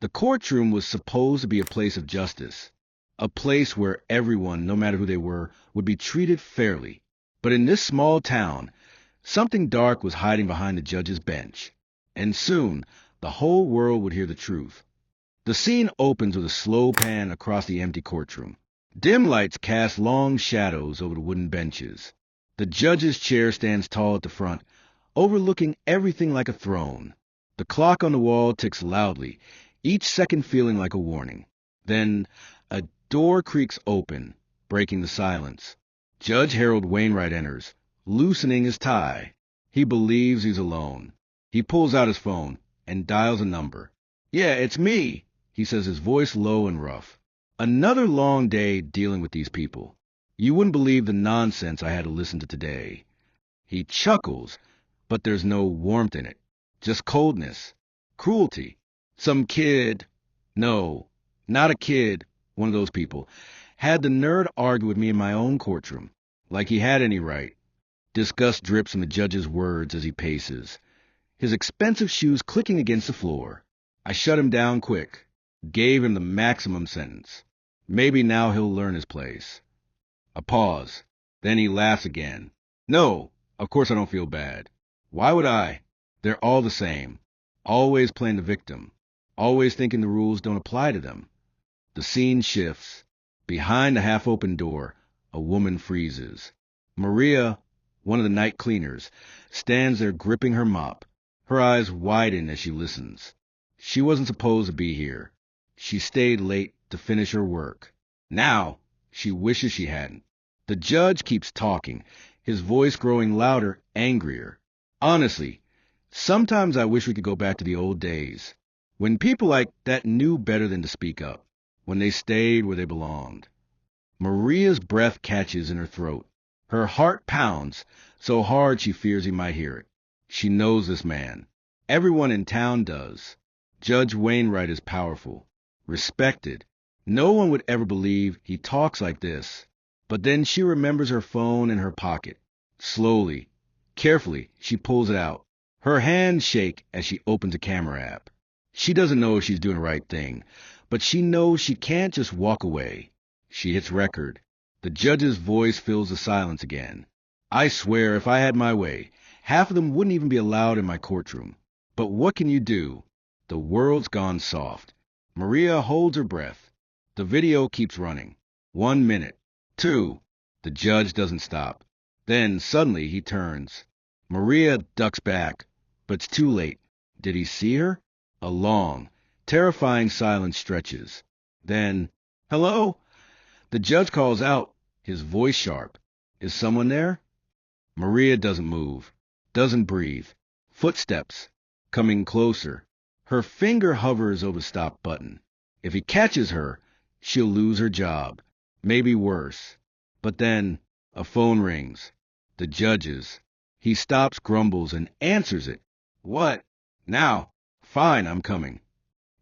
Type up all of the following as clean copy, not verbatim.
The courtroom was supposed to be a place of justice, a place where everyone, no matter who they were, would be treated fairly. But in this small town, something dark was hiding behind the judge's bench, and soon the whole world would hear the truth. The scene opens with a slow pan across the empty courtroom. Dim lights cast long shadows over the wooden benches. The judge's chair stands tall at the front, overlooking everything like a throne. The clock on the wall ticks loudly, each second feeling like a warning. Then a door creaks open, breaking the silence. Judge Harold Wainwright enters, loosening his tie. He believes he's alone. He pulls out his phone and dials a number. "Yeah, it's me," he says, his voice low and rough. "Another long day dealing with these people. You wouldn't believe the nonsense I had to listen to today." He chuckles, but there's no warmth in it. Just coldness. Cruelty. Some kid, no, not a kid, one of those people, had the nerve to argue with me in my own courtroom, like he had any right. Disgust drips from the judge's words as he paces, his expensive shoes clicking against the floor. I shut him down quick, gave him the maximum sentence. Maybe now he'll learn his place. A pause. Then he laughs again. "No, of course I don't feel bad. Why would I? They're all the same. Always playing the victim. Always thinking the rules don't apply to them." The scene shifts. Behind the half-open door, a woman freezes. Maria, one of the night cleaners, stands there gripping her mop. Her eyes widen as she listens. She wasn't supposed to be here. She stayed late to finish her work. Now, she wishes she hadn't. The judge keeps talking, his voice growing louder, angrier. "Honestly, sometimes I wish we could go back to the old days, when people like that knew better than to speak up, when they stayed where they belonged." Maria's breath catches in her throat. Her heart pounds so hard she fears he might hear it. She knows this man. Everyone in town does. Judge Wainwright is powerful, respected. No one would ever believe he talks like this. But then she remembers her phone in her pocket. Slowly, carefully, she pulls it out. Her hands shake as she opens a camera app. She doesn't know if she's doing the right thing, but she knows she can't just walk away. She hits record. The judge's voice fills the silence again. "I swear, if I had my way, half of them wouldn't even be allowed in my courtroom. But what can you do? The world's gone soft." Maria holds her breath. The video keeps running. 1 minute. 2. The judge doesn't stop. Then, suddenly, he turns. Maria ducks back, but it's too late. Did he see her? A long, terrifying silence stretches. Then, "Hello?" The judge calls out, his voice sharp. "Is someone there?" Maria doesn't move, doesn't breathe. Footsteps, coming closer. Her finger hovers over the stop button. If he catches her, she'll lose her job. Maybe worse. But then, a phone rings. The judge's. He stops, grumbles, and answers it. "What? Now? Fine, I'm coming."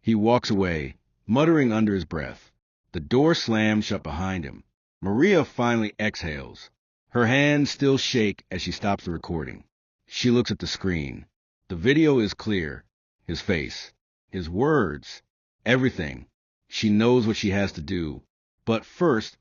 He walks away, muttering under his breath. The door slams shut behind him. Maria finally exhales. Her hands still shake as she stops the recording. She looks at the screen. The video is clear. His face. His words. Everything. She knows what she has to do. But first,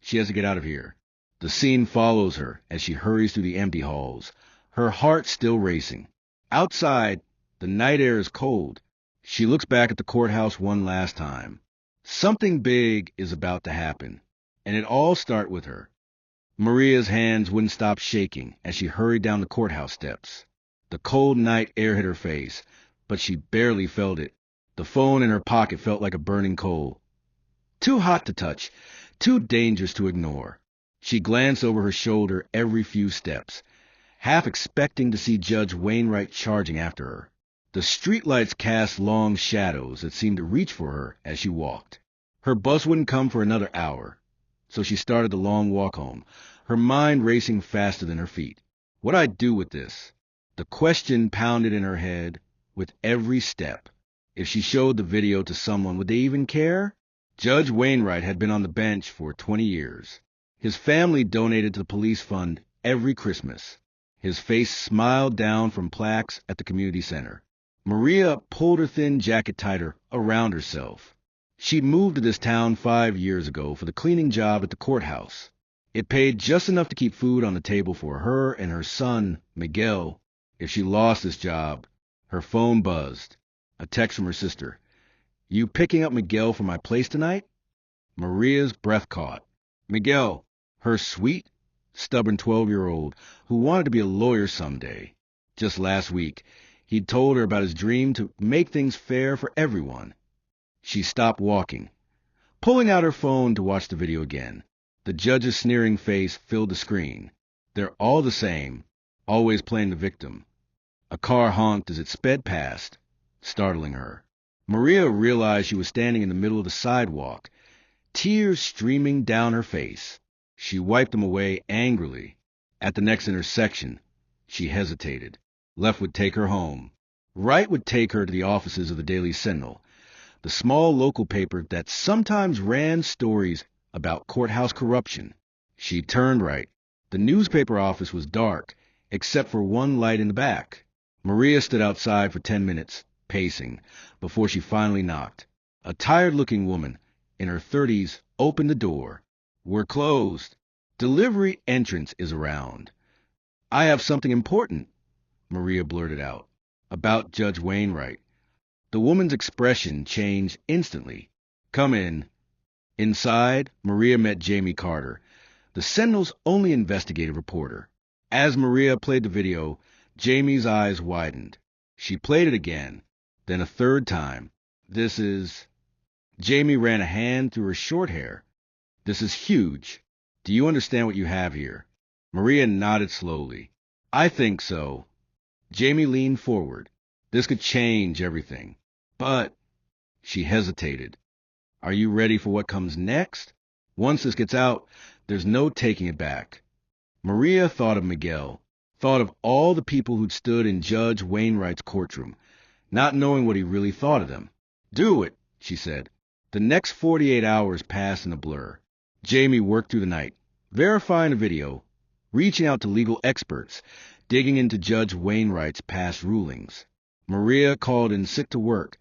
she has to get out of here. The scene follows her as she hurries through the empty halls, her heart still racing. Outside, the night air is cold. She looks back at the courthouse one last time. Something big is about to happen, and it all starts with her. Maria's hands wouldn't stop shaking as she hurried down the courthouse steps. The cold night air hit her face, but she barely felt it. The phone in her pocket felt like a burning coal. Too hot to touch, too dangerous to ignore. She glanced over her shoulder every few steps, half expecting to see Judge Wainwright charging after her. The streetlights cast long shadows that seemed to reach for her as she walked. Her bus wouldn't come for another hour, so she started the long walk home, her mind racing faster than her feet. What'd I do with this? The question pounded in her head with every step. If she showed the video to someone, would they even care? Judge Wainwright had been on the bench for 20 years. His family donated to the police fund every Christmas. His face smiled down from plaques at the community center. Maria pulled her thin jacket tighter around herself. She'd moved to this town 5 years ago for the cleaning job at the courthouse. It paid just enough to keep food on the table for her and her son, Miguel. If she lost this job, her phone buzzed. A text from her sister. "You picking up Miguel from my place tonight?" Maria's breath caught. Miguel, her sweet, stubborn 12-year-old who wanted to be a lawyer someday. Just last week, he'd told her about his dream to make things fair for everyone. She stopped walking, pulling out her phone to watch the video again. The judge's sneering face filled the screen. They're all the same, always playing the victim. A car honked as it sped past, startling her. Maria realized she was standing in the middle of the sidewalk, tears streaming down her face. She wiped them away angrily. At the next intersection, she hesitated. Left would take her home. Right would take her to the offices of the Daily Sentinel, the small local paper that sometimes ran stories about courthouse corruption. She turned right. The newspaper office was dark, except for one light in the back. Maria stood outside for 10 minutes, pacing, before she finally knocked. A tired-looking woman, in her 30s, opened the door. "We're closed. Delivery entrance is around." "I have something important," Maria blurted out. "About Judge Wainwright." The woman's expression changed instantly. "Come in." Inside, Maria met Jamie Carter, the Sentinel's only investigative reporter. As Maria played the video, Jamie's eyes widened. She played it again, then a third time. "This is..." Jamie ran a hand through her short hair. "This is huge. Do you understand what you have here?" Maria nodded slowly. "I think so." Jamie leaned forward. "This could change everything. But..." She hesitated. "Are you ready for what comes next? Once this gets out, there's no taking it back." Maria thought of Miguel, thought of all the people who'd stood in Judge Wainwright's courtroom, not knowing what he really thought of them. "Do it," she said. The next 48 hours passed in a blur. Jamie worked through the night, verifying the video, reaching out to legal experts, digging into Judge Wainwright's past rulings. Maria called in sick to work,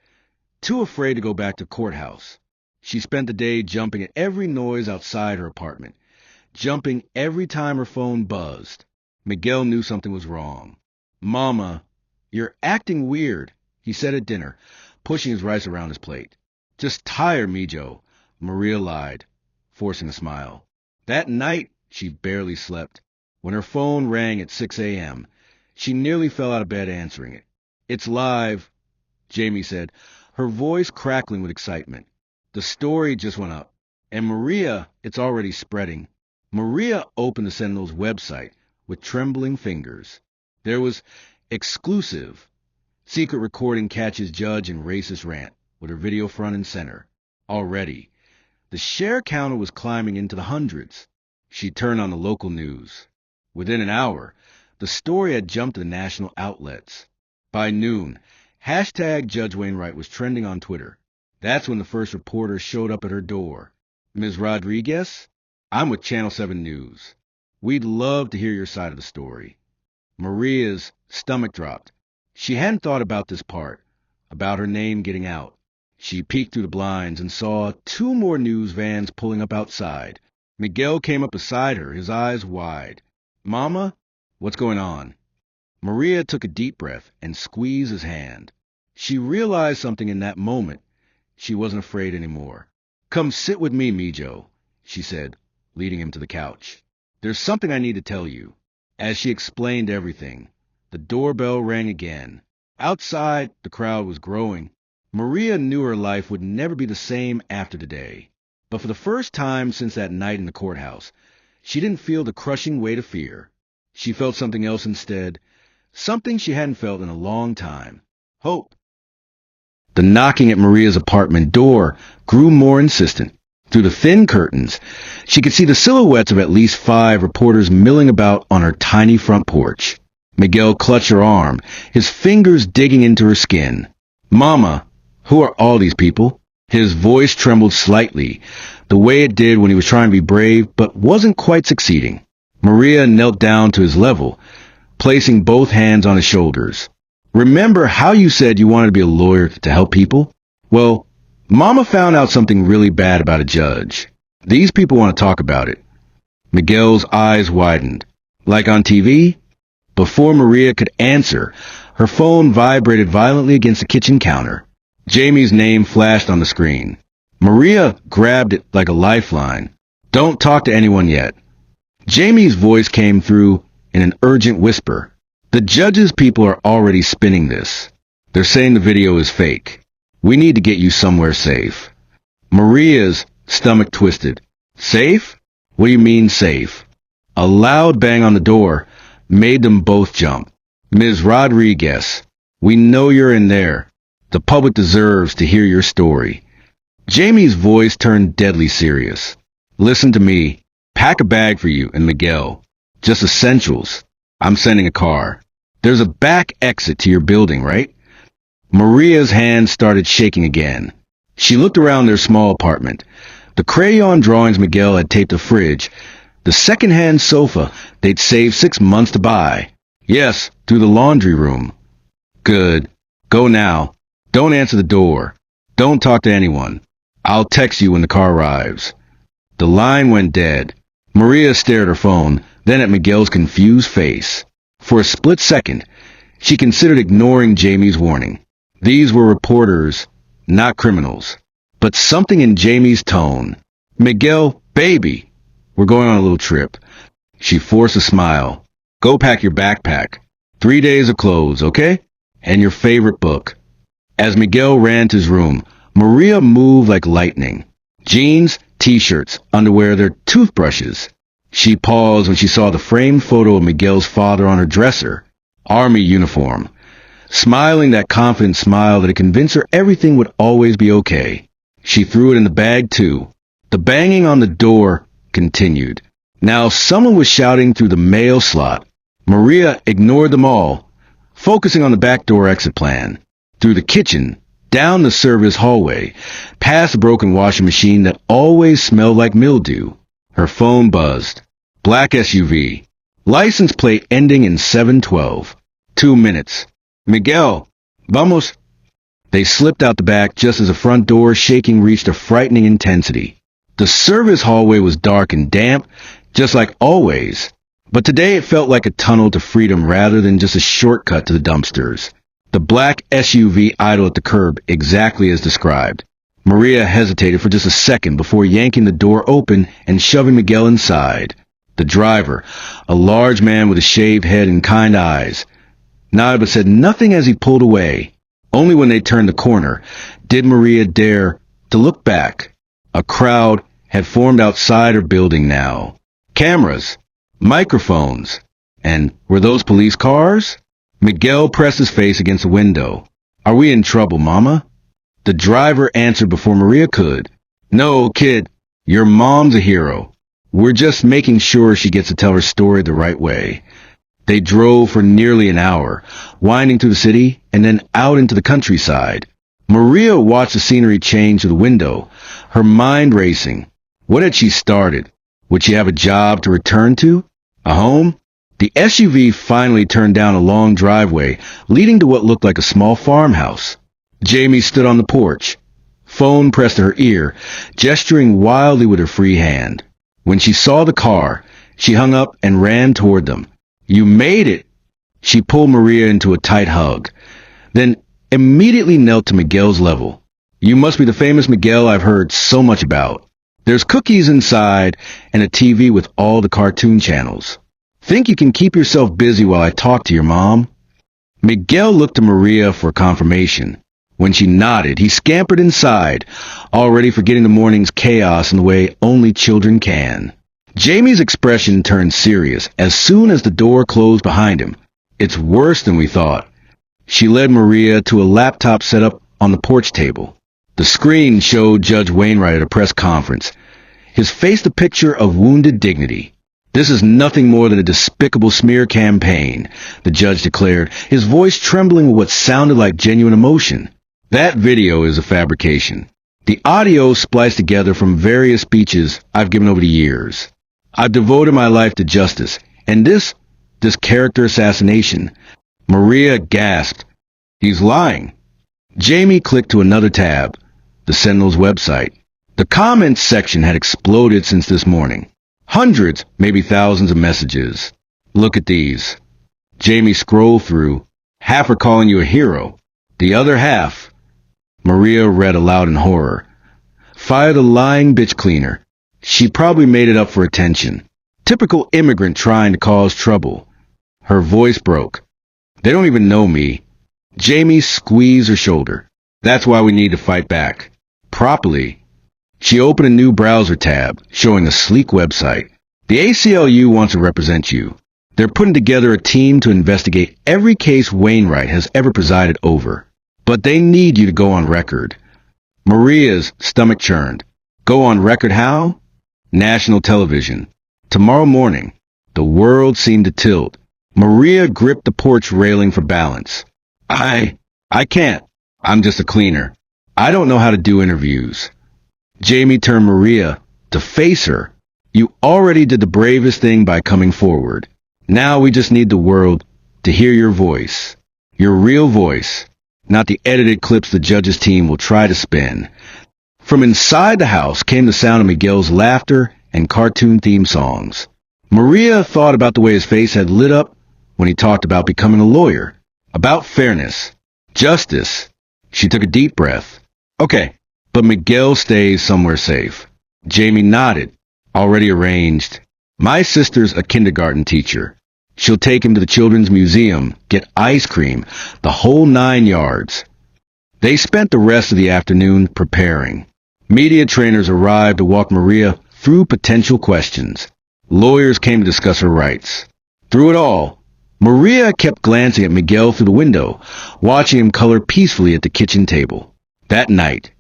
too afraid to go back to courthouse. She spent the day jumping at every noise outside her apartment, jumping every time her phone buzzed. Miguel knew something was wrong. "Mama, you're acting weird," he said at dinner, pushing his rice around his plate. "Just tired, Mijo," Maria lied, forcing a smile. That night, she barely slept. When her phone rang at 6 a.m., she nearly fell out of bed answering it. "It's live," Jamie said, her voice crackling with excitement. "The story just went up. And Maria, it's already spreading." Maria opened the Sentinel's website with trembling fingers. There was exclusive. Secret recording catches judge in racist rant, with her video front and center. Already, the share counter was climbing into the hundreds. She turned on the local news. Within an hour, the story had jumped to the national outlets. By noon, hashtag Judge Wainwright was trending on Twitter. That's when the first reporter showed up at her door. "Ms. Rodriguez, I'm with Channel 7 News. We'd love to hear your side of the story." Maria's stomach dropped. She hadn't thought about this part, about her name getting out. She peeked through the blinds and saw 2 more news vans pulling up outside. Miguel came up beside her, his eyes wide. "Mama, what's going on?" Maria took a deep breath and squeezed his hand. She realized something in that moment. She wasn't afraid anymore. "Come sit with me, Mijo," she said, leading him to the couch. "There's something I need to tell you." As she explained everything, the doorbell rang again. Outside, the crowd was growing. Maria knew her life would never be the same after today. But for the first time since that night in the courthouse, she didn't feel the crushing weight of fear. She felt something else instead, something she hadn't felt in a long time. Hope. The knocking at Maria's apartment door grew more insistent. Through the thin curtains, she could see the silhouettes of at least 5 reporters milling about on her tiny front porch. Miguel clutched her arm, his fingers digging into her skin. "Mama, who are all these people?" His voice trembled slightly, the way it did when he was trying to be brave but wasn't quite succeeding. Maria knelt down to his level, placing both hands on his shoulders. Remember how you said you wanted to be a lawyer to help people? Well, Mama found out something really bad about a judge. These people want to talk about it. Miguel's eyes widened. Like on TV? Before Maria could answer, her phone vibrated violently against the kitchen counter. Jamie's name flashed on the screen. Maria grabbed it like a lifeline. Don't talk to anyone yet. Jamie's voice came through in an urgent whisper. The judge's people are already spinning this. They're saying the video is fake. We need to get you somewhere safe. Maria's stomach twisted. Safe? What do you mean safe? A loud bang on the door made them both jump. Ms. Rodriguez, we know you're in there. The public deserves to hear your story. Jamie's voice turned deadly serious. Listen to me. Pack a bag for you and Miguel. Just essentials. I'm sending a car. There's a back exit to your building, right? Maria's hand started shaking again. She looked around their small apartment. The crayon drawings Miguel had taped to the fridge. The second-hand sofa they'd saved 6 months to buy. Yes, through the laundry room. Good. Go now. Don't answer the door. Don't talk to anyone. I'll text you when the car arrives. The line went dead. Maria stared at her phone, then at Miguel's confused face. For a split second, she considered ignoring Jamie's warning. These were reporters, not criminals. But something in Jamie's tone. Miguel, baby, we're going on a little trip. She forced a smile. Go pack your backpack. 3 days of clothes, okay? And your favorite book. As Miguel ran to his room, Maria moved like lightning. Jeans, t-shirts, underwear, their toothbrushes. She paused when she saw the framed photo of Miguel's father on her dresser. Army uniform. Smiling that confident smile that had convinced her everything would always be okay. She threw it in the bag, too. The banging on the door continued. Now someone was shouting through the mail slot. Maria ignored them all, focusing on the back door exit plan. Through the kitchen, down the service hallway, past the broken washing machine that always smelled like mildew. Her phone buzzed. Black SUV. License plate ending in 712. 2 minutes. Miguel, vamos. They slipped out the back just as the front door shaking reached a frightening intensity. The service hallway was dark and damp, just like always. But today it felt like a tunnel to freedom rather than just a shortcut to the dumpsters. The black SUV idled at the curb exactly as described. Maria hesitated for just a second before yanking the door open and shoving Miguel inside. The driver, a large man with a shaved head and kind eyes, nodded but said nothing as he pulled away. Only when they turned the corner did Maria dare to look back. A crowd had formed outside her building now. Cameras, microphones, and were those police cars? Miguel pressed his face against the window. Are we in trouble, Mama? The driver answered before Maria could. No, kid, your mom's a hero. We're just making sure she gets to tell her story the right way. They drove for nearly an hour, winding through the city and then out into the countryside. Maria watched the scenery change through the window, her mind racing. What had she started? Would she have a job to return to? A home? The SUV finally turned down a long driveway, leading to what looked like a small farmhouse. Jamie stood on the porch, phone pressed to her ear, gesturing wildly with her free hand. When she saw the car, she hung up and ran toward them. You made it! She pulled Maria into a tight hug, then immediately knelt to Miguel's level. You must be the famous Miguel I've heard so much about. There's cookies inside and a TV with all the cartoon channels. Think you can keep yourself busy while I talk to your mom? Miguel looked to Maria for confirmation. When she nodded, he scampered inside, already forgetting the morning's chaos in the way only children can. Jamie's expression turned serious as soon as the door closed behind him. It's worse than we thought. She led Maria to a laptop set up on the porch table. The screen showed Judge Wainwright at a press conference. His face the picture of wounded dignity. This is nothing more than a despicable smear campaign, the judge declared, his voice trembling with what sounded like genuine emotion. That video is a fabrication. The audio spliced together from various speeches I've given over the years. I've devoted my life to justice, and this character assassination. Maria gasped. He's lying. Jamie clicked to another tab, the Sentinel's website. The comments section had exploded since this morning. Hundreds, maybe thousands of messages. Look at these. Jamie scrolled through, half are calling you a hero. The other half. Maria read aloud in horror. Fire the lying bitch cleaner. She probably made it up for attention. Typical immigrant trying to cause trouble. Her voice broke. They don't even know me. Jamie squeezed her shoulder. That's why we need to fight back. Properly. She opened a new browser tab, showing a sleek website. The ACLU wants to represent you. They're putting together a team to investigate every case Wainwright has ever presided over. But they need you to go on record. Maria's stomach churned. Go on record how? National television. Tomorrow morning. The world seemed to tilt. Maria gripped the porch railing for balance. I can't. I'm just a cleaner. I don't know how to do interviews. Jamie turned Maria to face her. You already did the bravest thing by coming forward. Now we just need the world to hear your voice. Your real voice, not the edited clips the judge's team will try to spin. From inside the house came the sound of Miguel's laughter and cartoon theme songs. Maria thought about the way his face had lit up when he talked about becoming a lawyer, about fairness, justice. She took a deep breath. Okay, but Miguel stays somewhere safe. Jamie nodded. Already arranged. My sister's a kindergarten teacher. She'll take him to the children's museum, get ice cream, the whole 9 yards. They spent the rest of the afternoon preparing. Media trainers arrived to walk Maria through potential questions. Lawyers came to discuss her rights. Through it all, Maria kept glancing at Miguel through the window, watching him color peacefully at the kitchen table. That night,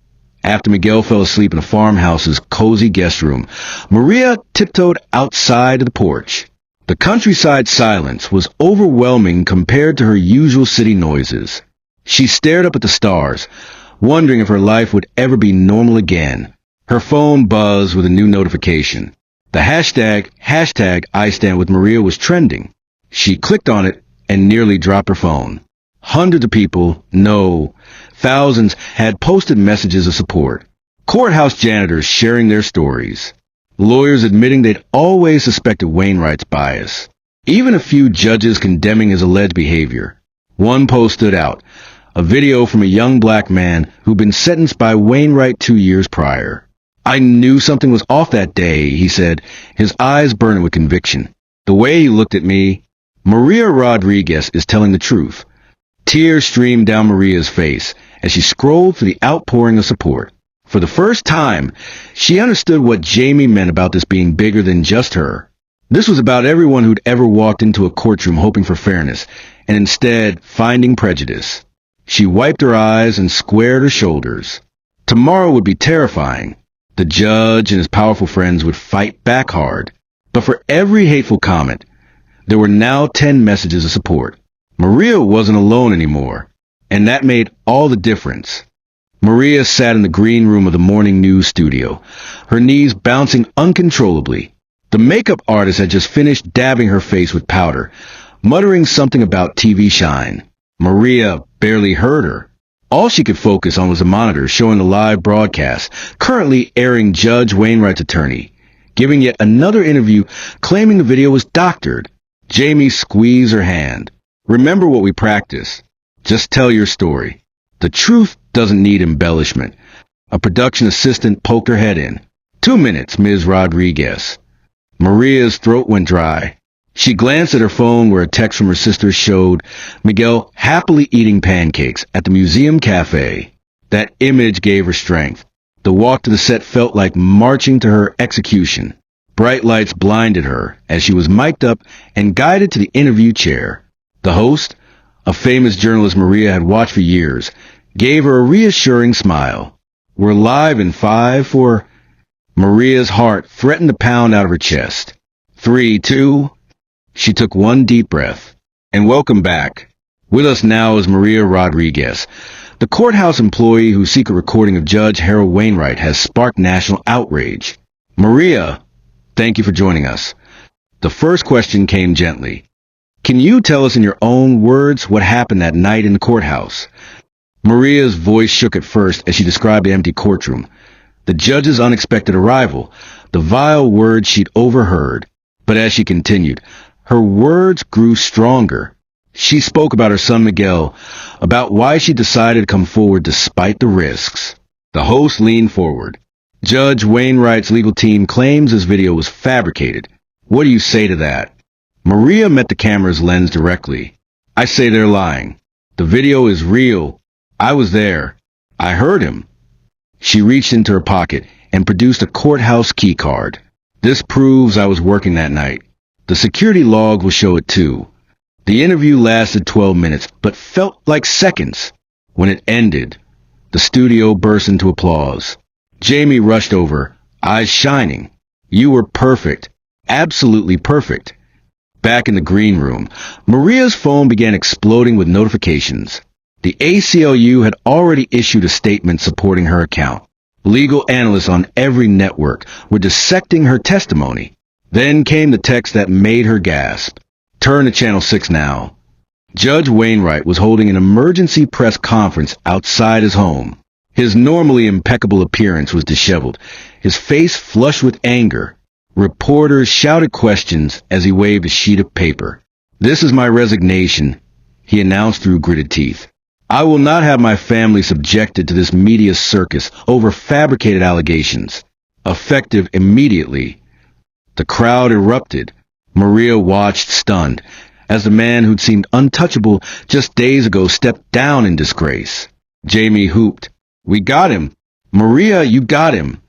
after Miguel fell asleep in the farmhouse's cozy guest room, Maria tiptoed outside of the porch. The countryside silence was overwhelming compared to her usual city noises. She stared up at the stars, wondering if her life would ever be normal again. Her phone buzzed with a new notification. The hashtag I Stand With Maria was trending. She clicked on it and nearly dropped her phone. Hundreds of people, no, thousands, had posted messages of support. Courthouse janitors sharing their stories. Lawyers admitting they'd always suspected Wainwright's bias. Even a few judges condemning his alleged behavior. One post stood out. A video from a young black man who'd been sentenced by Wainwright 2 years prior. I knew something was off that day, he said, his eyes burning with conviction. The way he looked at me. Maria Rodriguez is telling the truth. Tears streamed down Maria's face as she scrolled through the outpouring of support. For the first time, she understood what Jamie meant about this being bigger than just her. This was about everyone who'd ever walked into a courtroom hoping for fairness, and instead finding prejudice. She wiped her eyes and squared her shoulders. Tomorrow would be terrifying. The judge and his powerful friends would fight back hard. But for every hateful comment, there were now 10 messages of support. Maria wasn't alone anymore, and that made all the difference. Maria sat in the green room of the morning news studio, her knees bouncing uncontrollably. The makeup artist had just finished dabbing her face with powder, muttering something about TV shine. Maria barely heard her. All she could focus on was the monitor showing the live broadcast, currently airing Judge Wainwright's attorney, giving yet another interview claiming the video was doctored. Jamie squeezed her hand. Remember what we practiced. Just tell your story. The truth doesn't need embellishment. A production assistant poked her head in. 2 minutes, Ms. Rodriguez. Maria's throat went dry. She glanced at her phone where a text from her sister showed Miguel happily eating pancakes at the museum cafe. That image gave her strength. The walk to the set felt like marching to her execution. Bright lights blinded her as she was mic'd up and guided to the interview chair. The host, a famous journalist Maria had watched for years, gave her a reassuring smile. We're live in 5, 4... Maria's heart threatened to pound out of her chest. 3, 2... She took one deep breath. And welcome back. With us now is Maria Rodriguez, the courthouse employee whose secret recording of Judge Harold Wainwright has sparked national outrage. Maria, thank you for joining us. The first question came gently. Can you tell us in your own words what happened that night in the courthouse? Maria's voice shook at first as she described the empty courtroom, the judge's unexpected arrival, the vile words she'd overheard. But as she continued, her words grew stronger. She spoke about her son Miguel, about why she decided to come forward despite the risks. The host leaned forward. Judge Wainwright's legal team claims this video was fabricated. What do you say to that? Maria met the camera's lens directly. I say they're lying. The video is real. I was there. I heard him. She reached into her pocket and produced a courthouse key card. This proves I was working that night. The security log will show it too. The interview lasted 12 minutes, but felt like seconds. When it ended, the studio burst into applause. Jamie rushed over, eyes shining. You were perfect. Absolutely perfect. Back in the green room, Maria's phone began exploding with notifications. The ACLU had already issued a statement supporting her account. Legal analysts on every network were dissecting her testimony. Then came the text that made her gasp. Turn to Channel 6 now. Judge Wainwright was holding an emergency press conference outside his home. His normally impeccable appearance was disheveled, his face flushed with anger. Reporters shouted questions as he waved a sheet of paper. This is my resignation, he announced through gritted teeth. I will not have my family subjected to this media circus over fabricated allegations. Effective immediately. The crowd erupted. Maria watched stunned, as the man who'd seemed untouchable just days ago stepped down in disgrace. Jamie whooped, We got him! Maria, you got him!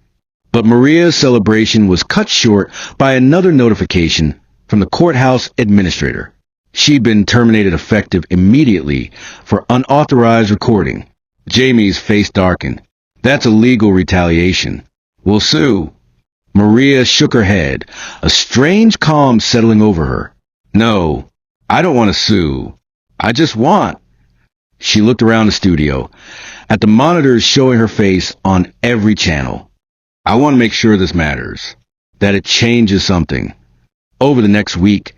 But Maria's celebration was cut short by another notification from the courthouse administrator. She'd been terminated effective immediately for unauthorized recording. Jamie's face darkened. That's illegal retaliation. We'll sue. Maria shook her head, a strange calm settling over her. No, I don't want to sue. I just want. She looked around the studio, at the monitors showing her face on every channel. I want to make sure this matters, that it changes something. Over the next week,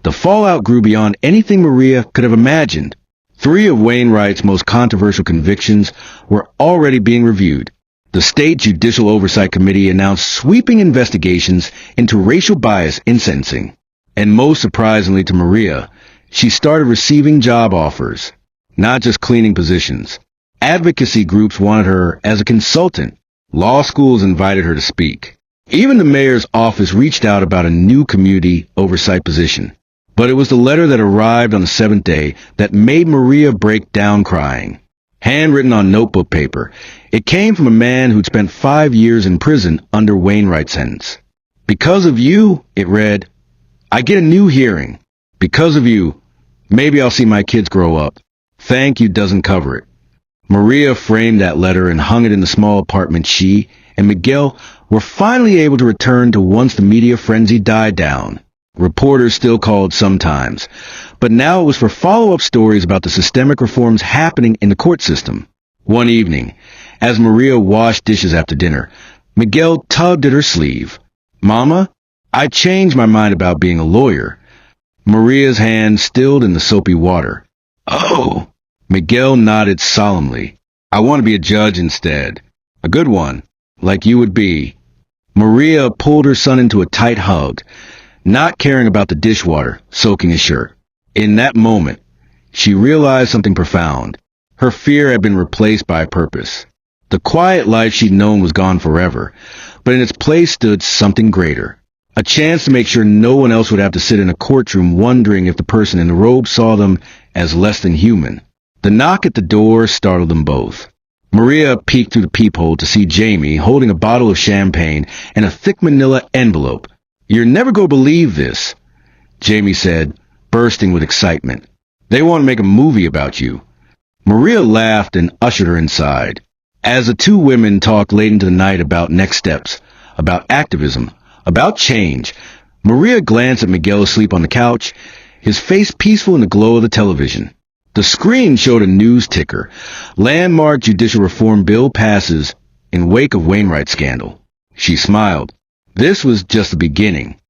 the fallout grew beyond anything Maria could have imagined. 3 of Wainwright's most controversial convictions were already being reviewed. The State Judicial Oversight Committee announced sweeping investigations into racial bias in sentencing. And most surprisingly to Maria, she started receiving job offers, not just cleaning positions. Advocacy groups wanted her as a consultant. Law schools invited her to speak. Even the mayor's office reached out about a new community oversight position. But it was the letter that arrived on the 7th day that made Maria break down crying. Handwritten on notebook paper, it came from a man who'd spent 5 years in prison under Wainwright's sentence. Because of you, it read, I get a new hearing. Because of you, maybe I'll see my kids grow up. Thank you doesn't cover it. Maria framed that letter and hung it in the small apartment she and Miguel were finally able to return to once the media frenzy died down. Reporters still called sometimes, but now it was for follow-up stories about the systemic reforms happening in the court system. One evening, as Maria washed dishes after dinner, Miguel tugged at her sleeve. Mama, I changed my mind about being a lawyer. Maria's hand stilled in the soapy water. Oh! Miguel nodded solemnly. I want to be a judge instead. A good one, like you would be. Maria pulled her son into a tight hug, not caring about the dishwater soaking his shirt. In that moment, she realized something profound. Her fear had been replaced by a purpose. The quiet life she'd known was gone forever, but in its place stood something greater. A chance to make sure no one else would have to sit in a courtroom wondering if the person in the robe saw them as less than human. The knock at the door startled them both. Maria peeked through the peephole to see Jamie holding a bottle of champagne and a thick manila envelope. You're never going to believe this, Jamie said, bursting with excitement. They want to make a movie about you. Maria laughed and ushered her inside. As the two women talked late into the night about next steps, about activism, about change, Maria glanced at Miguel asleep on the couch, his face peaceful in the glow of the television. The screen showed a news ticker. Landmark judicial reform bill passes in wake of Wainwright scandal. She smiled. This was just the beginning.